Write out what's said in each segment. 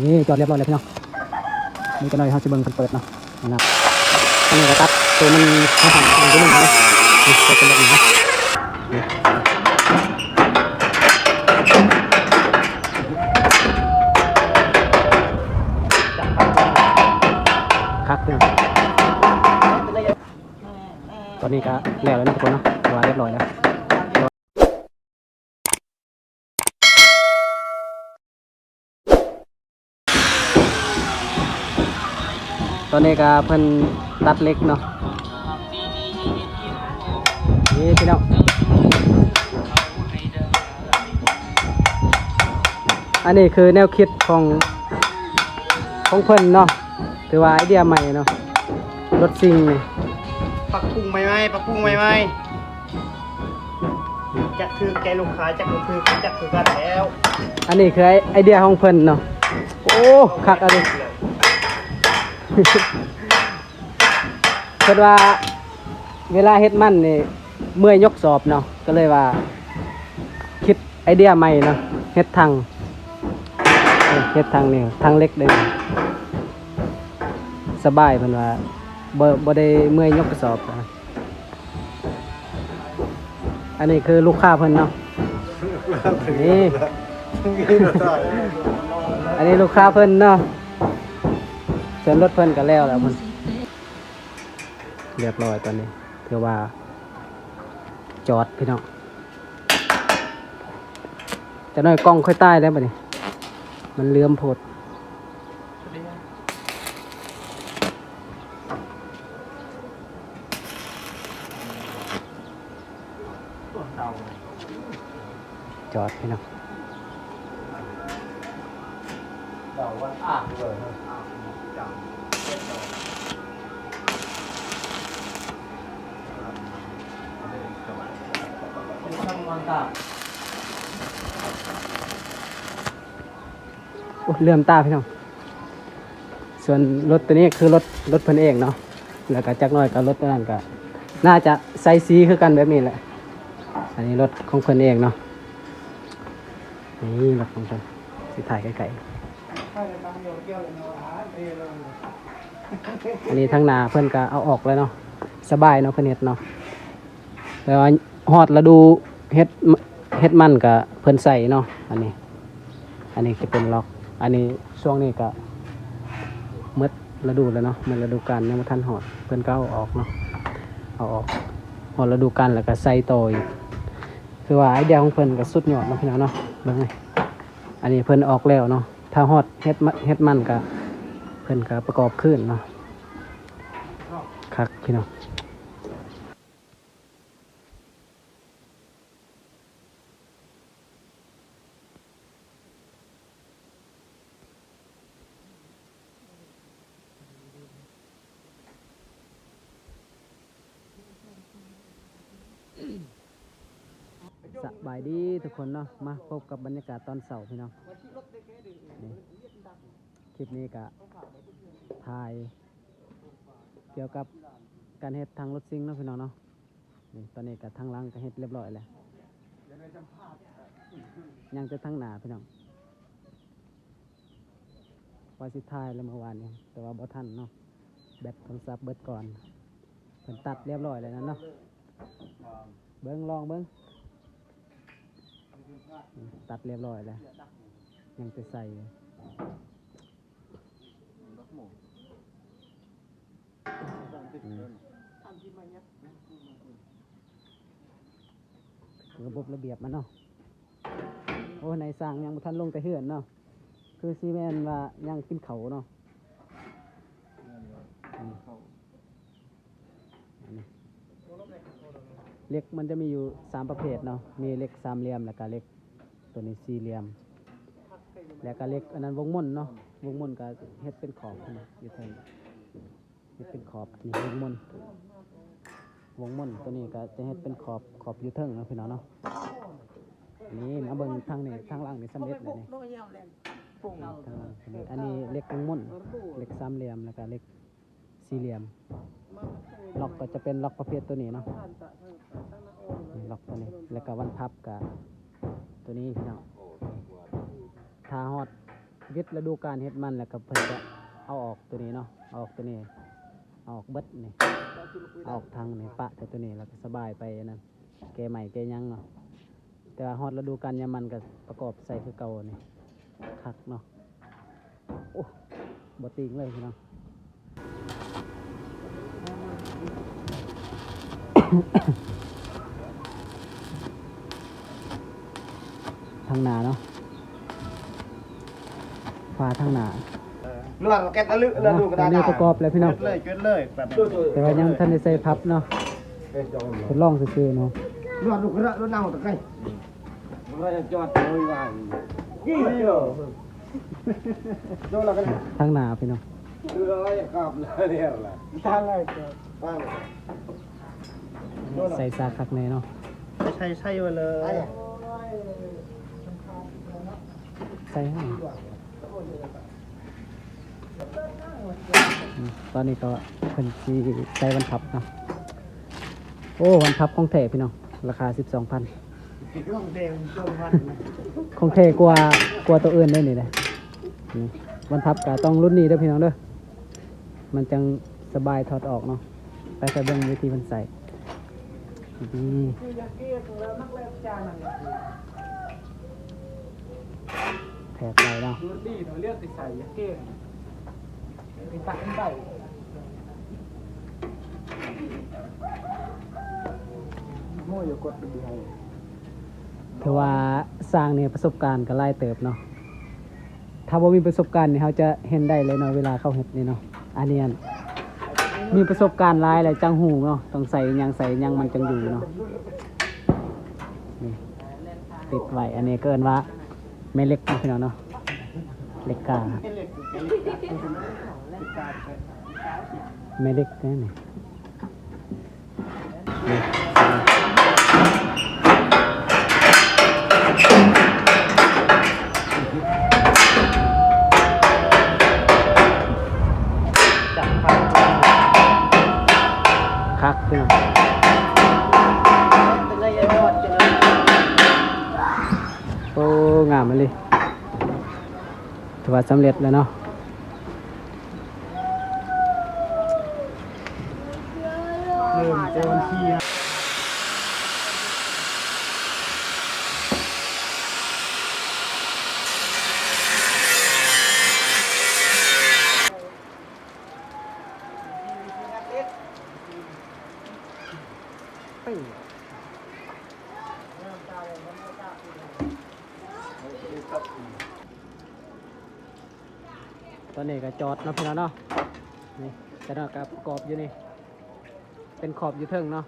นี่จอดเรียบร้อยเลยพี่น้องนี่ก็หน่อยเขาจะเบิ่งเปิดเนาะนะครับอันนี้ก็ตัดตัวมันให้หันตัวมันเลยนี่จะเป็นแบบนี้นะคักเนี่ยตอนนี้ก็แล้วนะทุกคนเนาะว่าเรียบร้อยแล้วตอนนี้ก็เพิ่นตัดเล็กเนาะนี่พี่น้องอันนี้คือแนวคิดของเพิ่นเนาะถือว่าไอเดียใหม่เนาะรถซิ่งนี่ปักปรุงใหม่ๆปักปรุงใหม่ๆจักคือแกลูกค้าจักคือจักคือกันแล้วอันนี้คือไอเดียของเพิ่นเนาะโอ้คักอันนี้เพิ่นว่าเวลาเฮ็ดมันนี่เมื่อยยกสอบเนาะก็เลยว่าคิดไอเดียใหม่เนาะเฮ็ดทางนี่ทางเล็กเลยสบายเพิ่นว่าบ่ได้เมื่อยยกกระสอบนะอันนี้คือลูกค้าเพิ่นเนาะนี่อันนี้ลูกค้าเพิ่นเนาะส่วนรถเพิ่นก็แล้วเพิ่นเรียบร้อยตอนนี้ถือว่าจอดพี่น้องจะน้อยกล้องค่อยใต้ได้ป่ะนี่มันเลื่อมโพดจอดพี่น้องโอ้เลื่อมตาพี่น้องส่วนรถตัวนี้คือรถเพิ่นเองเนาะแล้วก็จักน้อยกับรถตัวนั้นก็น่าจะใส่สีคือกันแบบนี้แหละอันนี้รถของเพิ่นเองเนาะนี่รถของเพิ่นสิถ่ายไกลๆอันนี้ทั้งหน้าเพิ่นก็เอาออกแล้วเนาะสบายเนาะเพิ่นเฮ็ดเนาะแต่ว่าฮอดฤดูเฮ็ดมันก็เพิ่นใส่เนาะอันนี้จะเป็นล็อกอันนี้ช่วงนี้ก็หมดฤดูแล้วเนาะหมดฤดูกาลยังบ่ทันฮอดเพิ่นก็เอาออกเนาะเอาออกฮอดฤดูกาลแล้วก็ใส่ต่ออีกคือว่าไอเดียของเพิ่นก็สุดยอดเนาะพี่น้องเนาะเบิ่งให้อันนี้เพิ่นออกแล้วเนาะถ้าฮอดเฮ็ดมันก็เพิ่นก็ประกอบขึ้นเนาะคักพี่น้องสบายดีทุกคนเนาะมาพบกับบรรยากาศตอนเสาร์พี่น้องนี่คลิปนี้ก็ถ่ายเกี่ยวกับการเฮ็ดทางรถซิ่งเนาะพี่น้องเนาะนี่ตอนนี้ก็ทางหลังก็เฮ็ดเรียบร้อยแล้วยังจะทางหน้าพี่น้องว่าสิถ่ายแล้วเมื่อวานนี้แต่ว่าบ่ทันเนาะแบตโทรศัพท์เบิดก่อนเพิ่นตัดเรียบร้อยแล้วนะเนาะเบิ่งลองเบิ่งตัดเรียบร้อยแล้วยังจะใส่ระบบระเบียบมันเนาะโอ้ในสร้างยังบ่ทันลงแต่เหือนเนาะคือซีเมนว่ายังกินเขาเนาะเหล็กมันจะมีอยู่3ประเภทเนาะมีเหล็กสามเหลี่ยมแล้วก็เหล็กตัวนี้สี่เหลี่ยมแล้วก็เหล็กอันนั้นวงม่วนเนาะวงม่วนก็เฮ็ดเป็นขอบนะอยู่ทางเฮ็ดเป็นขอบนี่วงม่วนตัวนี้ก็จะเฮ็ดเป็นขอบอยู่เทิงเนาะพี่น้องเนาะนี่มาเบิ่งทางนี้ทางล่างนี่สำเร็จแล้วนี่ทางล่างอันนี้เหล็กวงม่วนเหล็กสามเหลี่ยมแล้วก็เหล็กสี่เหลี่ยมล็อกก็จะเป็นล็อกประเภทตัวนี้เนาะล็อกตัวนี้แล้วก็วันพับกับตัวนี้พี่น้องถ้าฮอด วิทย์ฤดูกาลเฮ็ดมันแล้วก็เพิ่นจะเอาออกตัวนี้เนาะเอาออกตัวนี้เอาออกเบิดนี่เอาออกทางนี่ปะแต่ตัวนี้แล้วก็สบายไปอันนั้นแกใหม่แกยังเนาะแต่ว่าฮอดฤดูกาลยามมันก็ประกอบใส่คือเก่านี่คักเนาะโอ้บ่ติงเลยพี่น้อง ทางหนาเนาะฟ้าทางหนา ลวกแกะตะลึกแล้วดูกระดาษ นี่ประกอบเลยพี่น้อง เกิดเลยแบบ แต่ว่ายังทันได้ใส่พับเนาะทดลองซื่อๆเนาะ ลวกดูกระดาษเน่าตะไคร้มันก็จะจอดเลยว่ายี่สิบโดนแล้วกัน ทางหนาพี่น้อง คือเราจะกลับแล้วเนี่ยแหละทางอะไรบ้าง ใส่ซาคักแน่เนาะ ใช่มาเลย ใส่ให้ตอนนี้ก็เพิ่นสิใส่วันพับเนาะโอ้วันพับของแท้พี่น้องราคา 12,000 ร่องแดงต้นพัน ของแท้กว่าตัวอื่นได้นี่เลยนี่วันพับก็ต้องรุ่นนี้เด้อพี่น้องเด้อมันจังสบายถอดออกเนาะไปใส่เบิ่งวิธีมันใส่ดีแถบไหลเนาะ ดีเราเลือกใส่ยาเก้เป็นตักเป็นใบ โม่อย่ากดดูให้ ถือว่าสร้างเนี่ยประสบการณ์ก็หลายเติบเนาะถ้าบ่มีประสบการณ์นี่เขาจะเห็นได้เลยเนาะเวลาเขาเฮ็ดนี่เนาะอันนี้มีประสบการณ์หลายแล้วจังหูเนาะต้องใส่หยังมันจังอยู่เนาะนี่ติดไว้อันนี้เกินว่าแม่เล็กนะพี่น้องเนาะเล็กกาแม่เล็กแน่นี่นี่จับพัน คักพี่น้อง เป็นไรยอดจะเลย โอ้งามมาเลยถือว่าสำเร็จแล้วเนาะเริ่มเจอวันที่ ตอนนี้ก็จอดเนาะพี่น้องเนาะนี่แต่เนาะก็ประกอบอยู่นี่เป็นขอบอยู่เทิงเนาะ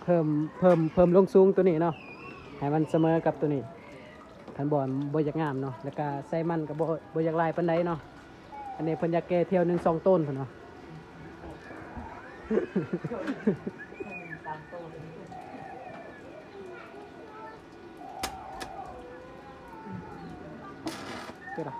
เพิ่มลงสูงตัวนี้เนาะให้มันเสมอกับตัวนี้ทันบอลบ่อยากงามเนาะแล้วก็ใส่มันก็บ่อยากลายปานใดเนาะอันนี้เพิ่นอยากแก้เที่ยวหนึง2ต้นพุ่นเนาะ cái đó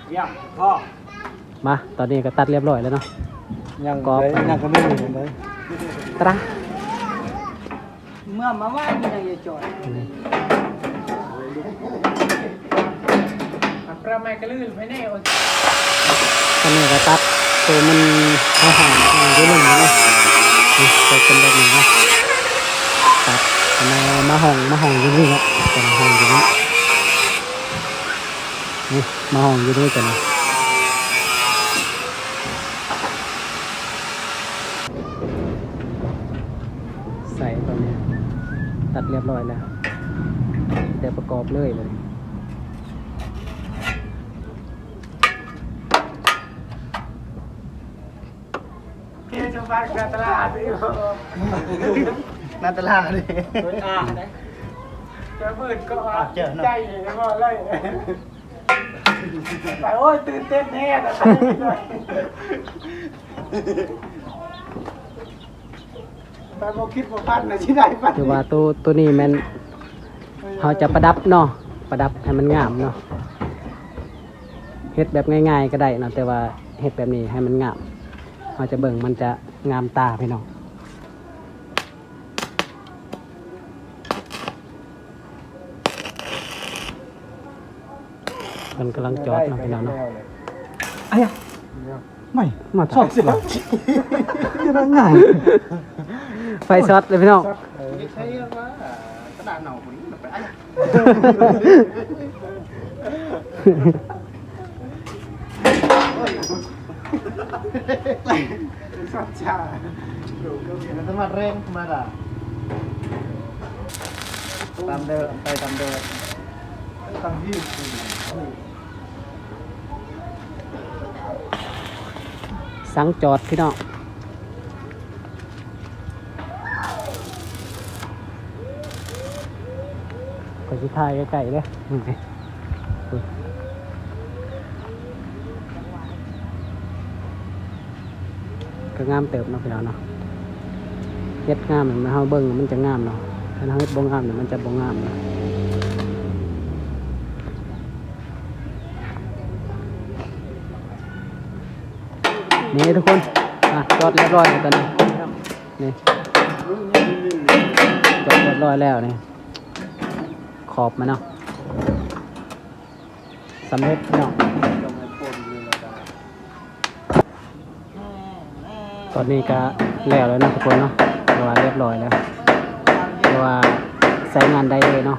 เยี่ยมพ่อ มาตอนนี้ก็ตัดเรียบร้อยแล้วเนาะ ยังก็ไม่มีเลย ตรา เมื่อมาว่ามีนายจอดประมาณกระลื่นไม่แน่ ตอนนี้ก็ตัดตัวมันห่างๆอยู่หนึ่งเนาะนี่เป็นแบบนี้เนาะตัดมาห้องอยู่นี่เนาะเป็นห้องอยู่นี่นี่มาห้องอยู่นี่กันนะใส่ตอนนี้ตัดเรียบร้อยแล้วเดี๋ยวประกอบเลยเลย จะไปการตลาดดินาตลาดดิจะมืดก็ใจเลยก็เลยไปโอ้ยตื่นเต้นแน่นะไปบอกคิดว่าพันนะที่ไหนไป คือว่าตัวนี้มันเขาจะประดับเนาะประดับให้มันงามเนาะเฮ็ดแบบง่ายๆก็ได้เนาะแต่ว่าเฮ็ดแบบนี้ให้มันงาม เราจะเบิ่งมันจะงามตาพี่น้องมันกำลังจอดเนาะพี่น้องเนาะไอ้ยะไม่มาช็อตสิครับจะง่ายไฟช็อตเลยพี่น้องใช้ว่ากระดาษหนาคนนี้ไปไอ้สัตว์ชามันต้องมาเร่งมาด่าตามเดินไปตามเดินตามที่สังจอดพี่น้องขอชิทายใกล้ๆเลยก็งามเติบเนาะพี่น้องเนาะเฮ็ดงามมันเฮาเบิ่งมันจะงามเนาะถ้าเฮาเฮ็ดบ่งามเนี่ยมันจะบ่งามเนาะนี่ทุกคนจอดเรียบร้อยแล้วตอนนี้นี่จอดเรียบร้อยแล้วนี่ขอบมันเนาะสำเร็จเนาะตอนนี้ก็แล้วนะทุกคนเนาะเพราะว่าเรียบร้อยแล้วเพราะว่าใช้งานได้เลยเนาะ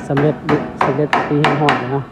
สำเร็จปีแห่งหอดเนาะ